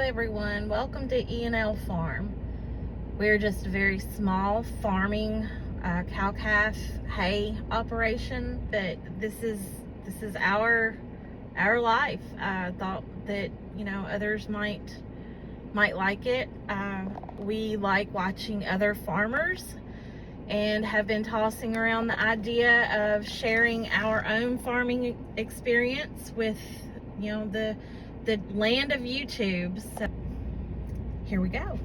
everyone, welcome to E&L Farm. We're just a very small farming cow-calf hay operation, but this is our life. I thought that others might like it. We like watching other farmers and have been tossing around the idea of sharing our own farming experience with the land of YouTube. So here we go.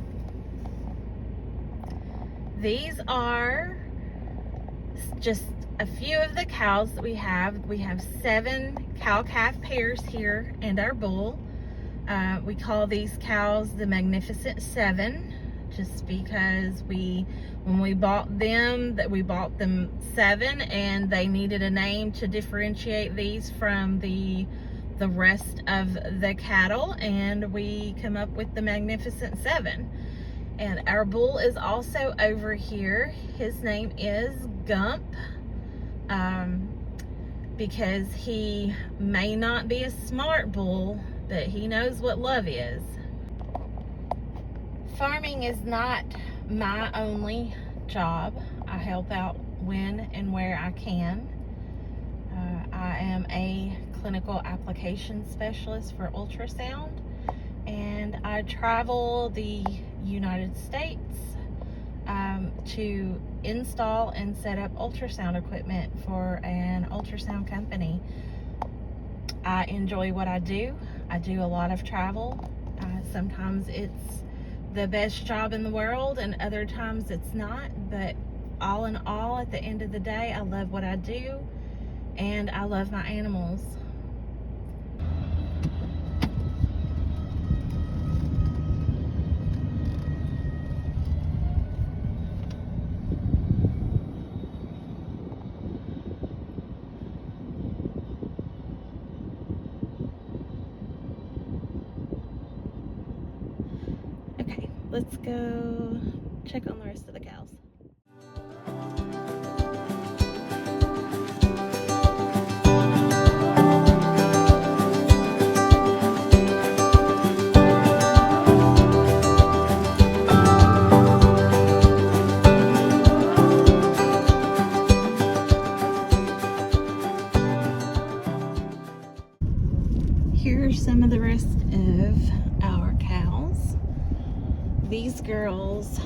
These are just a few of the cows that we have. We have 7 cow-calf pairs here and our bull. We call these cows the Magnificent 7, just because when we bought them, we bought them 7, and they needed a name to differentiate these from the rest of the cattle, and we come up with the Magnificent 7. And our bull is also over here. His name is Gump, because he may not be a smart bull, but he knows what love is. Farming is not my only job. I help out when and where I can. I am a clinical application specialist for ultrasound, and I travel the United States to install and set up ultrasound equipment for an ultrasound company. I enjoy what I do. I do a lot of travel. Sometimes it's the best job in the world and other times it's not, but all in all, at the end of the day, I love what I do and I love my animals. Okay, let's go check on the rest of the cows. Here are some of the rest of our cows. These girls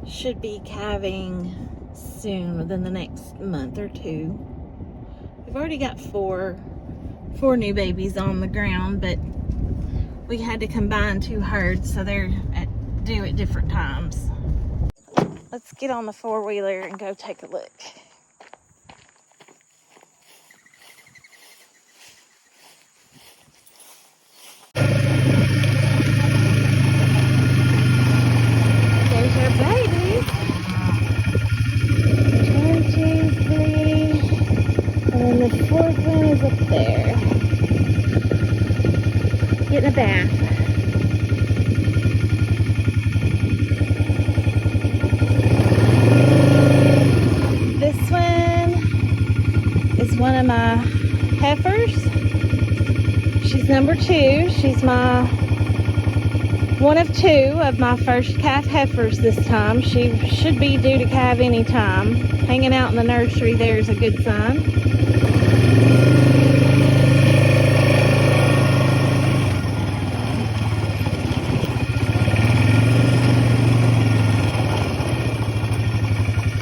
should be calving soon, within the next month or 2. We've already got four new babies on the ground, but we had to combine 2 herds, so they're due at different times. Let's get on the 4-wheeler and go take a look. Babies. 1, 2, 3, and the 4th one is up there, getting a bath. This one is one of my heifers. She's number 2. She's one of 2 of my first calf heifers this time. She should be due to calve any time. Hanging out in the nursery there is a good sign.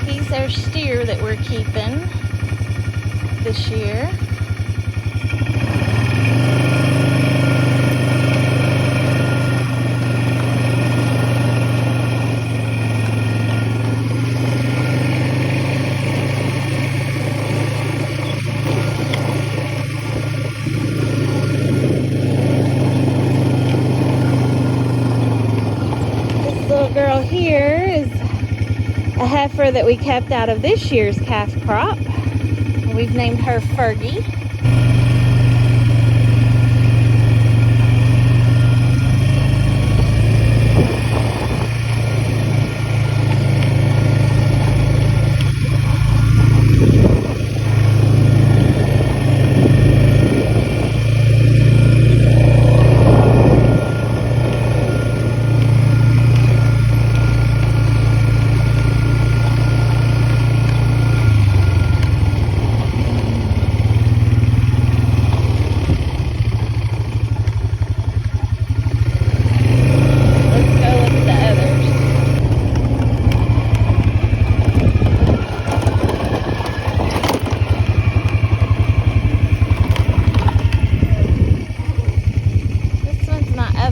He's our steer that we're keeping this year. Girl here is a heifer that we kept out of this year's calf crop. We've named her Fergie.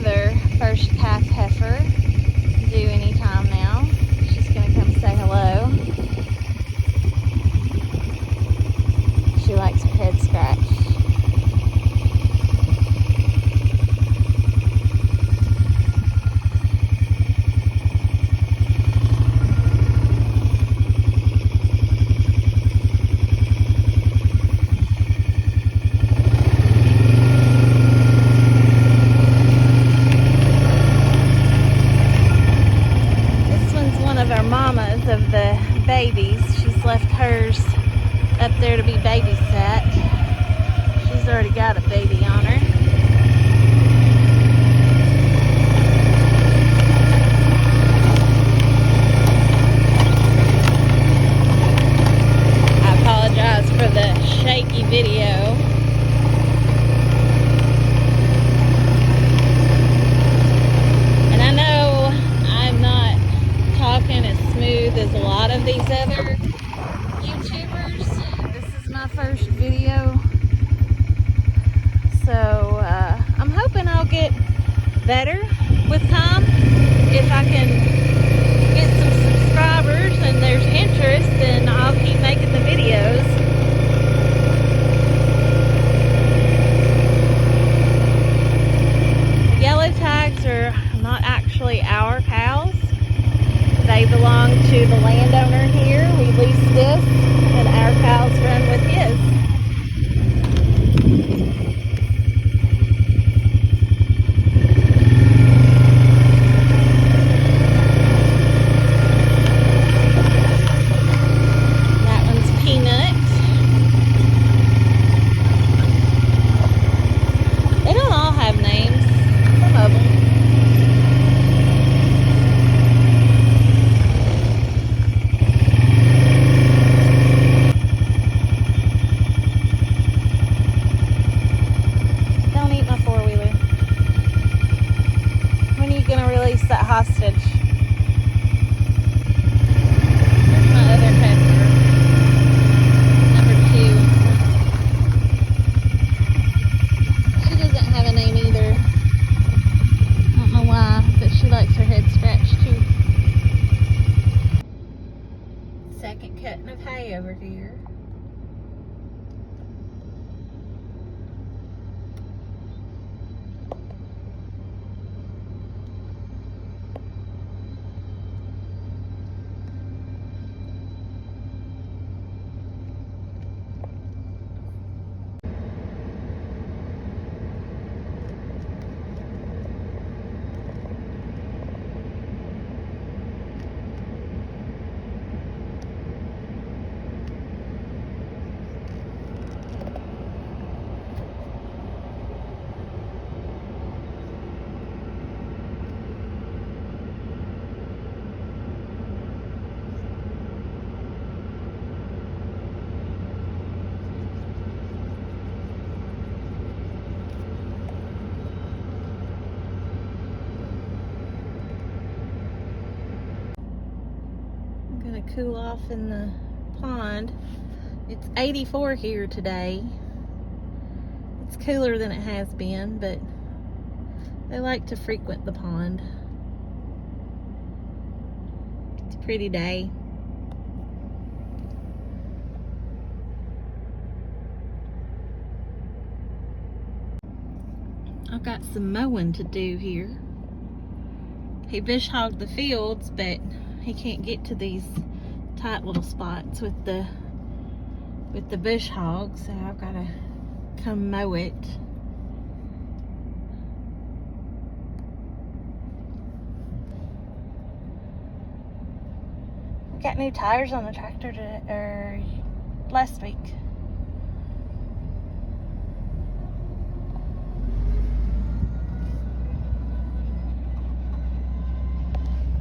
other first calf heifer due anytime now. She's gonna come say hello. She likes her head scratched. Mamas of the babies. She's left hers up there to be babysat. She's already got a baby on her. I apologize for the shaky video. And I know I'm not talking as smooth as a lot of these other YouTubers. This is my first video, so I'm hoping I'll get better with time. If I can get some subscribers and there's interest, then I'll keep making the videos. Yellow tags are not actually our cows. They belong to the landowner here. We lease this, and our cows run with his. That one's Peanut. They don't all have names. Some of them. That hostage. There's my other heifer, number 2. She doesn't have a name either. I don't know why, but she likes her head scratched too. Second cutting of hay over here. Cool off in the pond. It's 84 here today. It's cooler than it has been, but they like to frequent the pond. It's a pretty day. I've got some mowing to do here. He bush hogged the fields, but he can't get to these tight little spots with the bush hog, so I've got to come mow it. Got new tires on the tractor last week.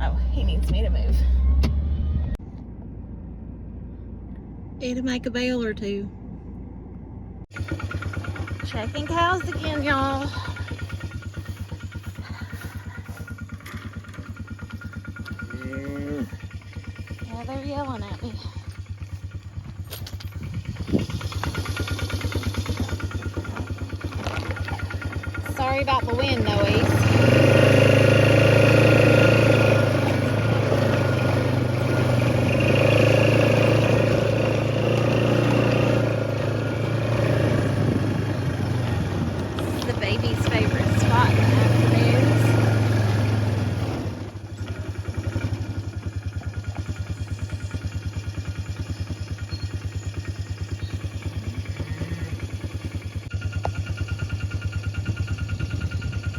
Oh, he needs me to move. Need to make a bale or two. Checking cows again, y'all. Yeah, they're yelling at me. Sorry about the wind noise. The baby's favorite spot in the afternoons.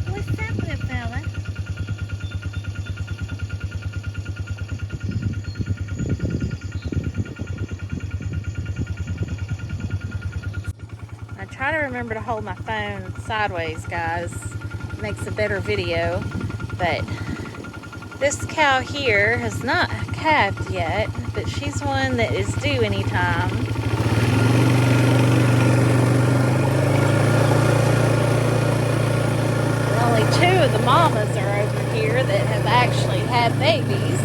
What's up, little fella? I try to remember to hold my phone sideways, guys. It makes a better video. But this cow here has not calved yet, but she's one that is due anytime. And only 2 of the mamas are over here that have actually had babies.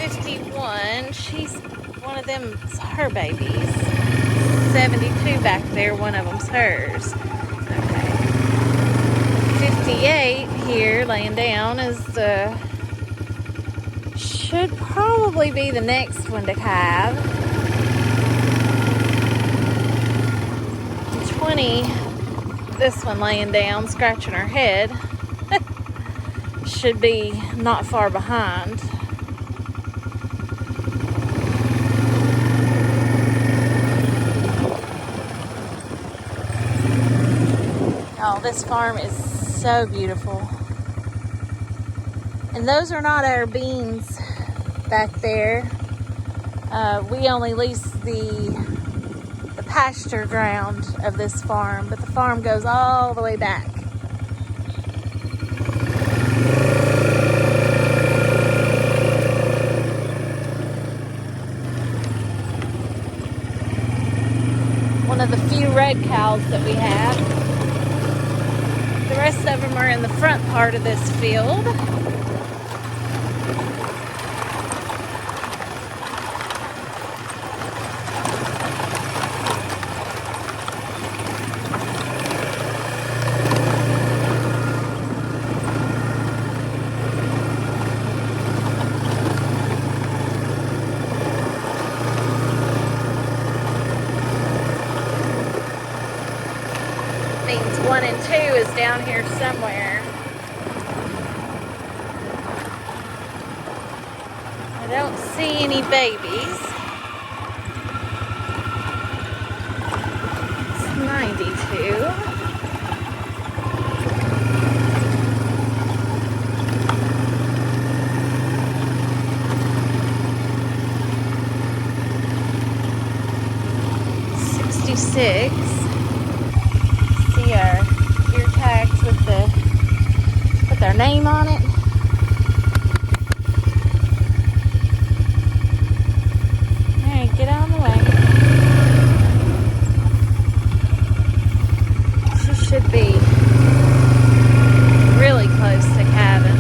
It's 51. She's one of them's her babies. 72 back there, one of them's hers. Okay. 58 here laying down is should probably be the next one to calve. 20, this one laying down scratching her head, should be not far behind. Oh, this farm is so beautiful. And those are not our beans back there. We only lease the pasture ground of this farm, but the farm goes all the way back. One of the few red cows that we have. The rest of them are in the front part of this field. Means 1 and 2 is down here somewhere. I don't see any babies. It's 92. '66. See our ear tags with their name on it. Alright, get out of the way. She should be really close to calving.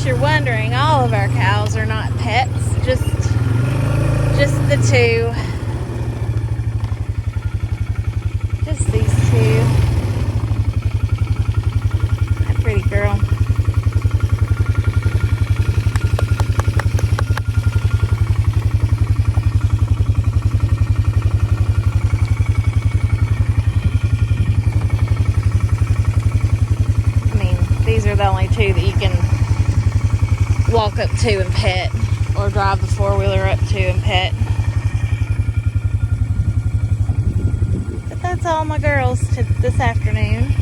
You're wondering, all of our cows are not pets, just the 2. Just these 2. That pretty girl. I mean, these are the only 2 that you can walk up to and pet, or drive the 4-wheeler up to and pet. But that's all my girls this afternoon.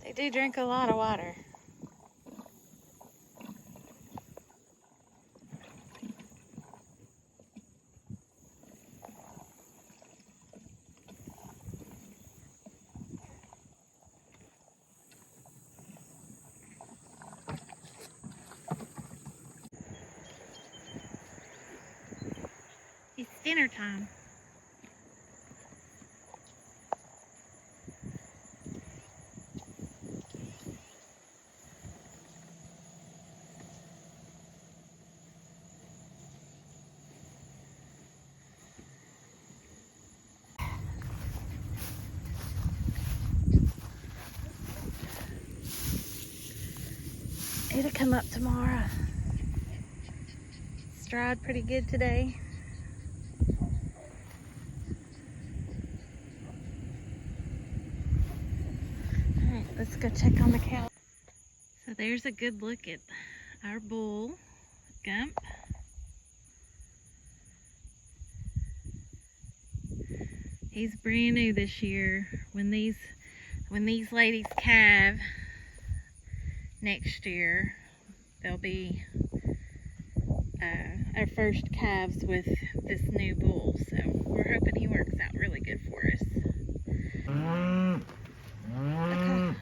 They do drink a lot of water. dinner time. It'll come up tomorrow. It's dried pretty good today. Alright, let's go check on the cow. So there's a good look at our bull, Gump. He's brand new this year. When these ladies calve next year, they'll be our first calves with this new bull. So we're hoping he works out really good for us. Okay.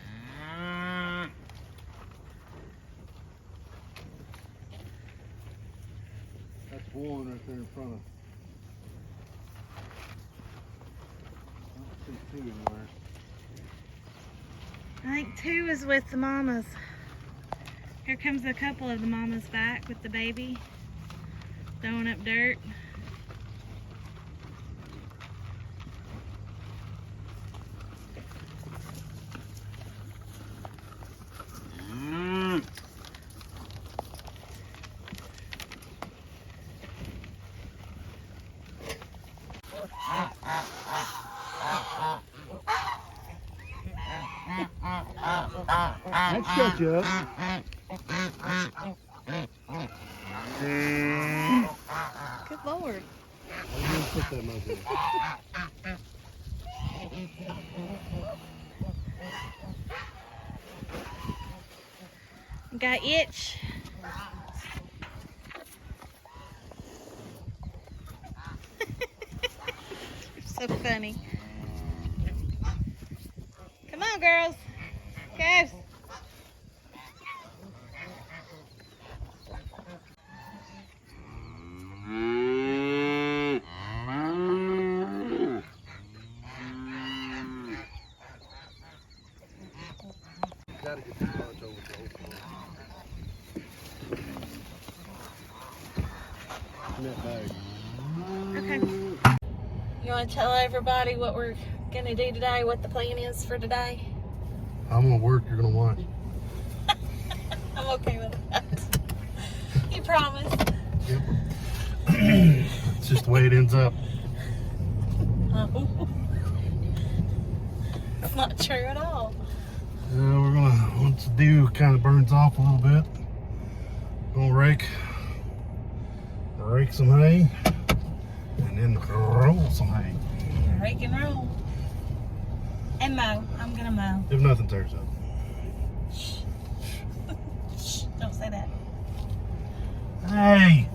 That's one right there in front of. I don't see two anywhere. I think 2 is with the mamas. Here comes a couple of the mamas back with the baby, throwing up dirt. That shut you up. Good Lord. I'm gonna put that mug there. Got itch. You're so funny. Come on, girls. Go. Gotta get this bunch over to Oakland. Net bag. Okay. You want to tell everybody what we're going to do today, what the plan is for today? I'm gonna work, you're gonna watch. I'm okay with that. You promise? Yep. It's just the way it ends up. Oh. That's not true at all. We're gonna, once the dew kind of burns off a little bit, gonna rake some hay, and then roll some hay. Rake and roll. And mow. I'm gonna mow. If nothing turns up. Shh. Shh. Don't say that. Hey!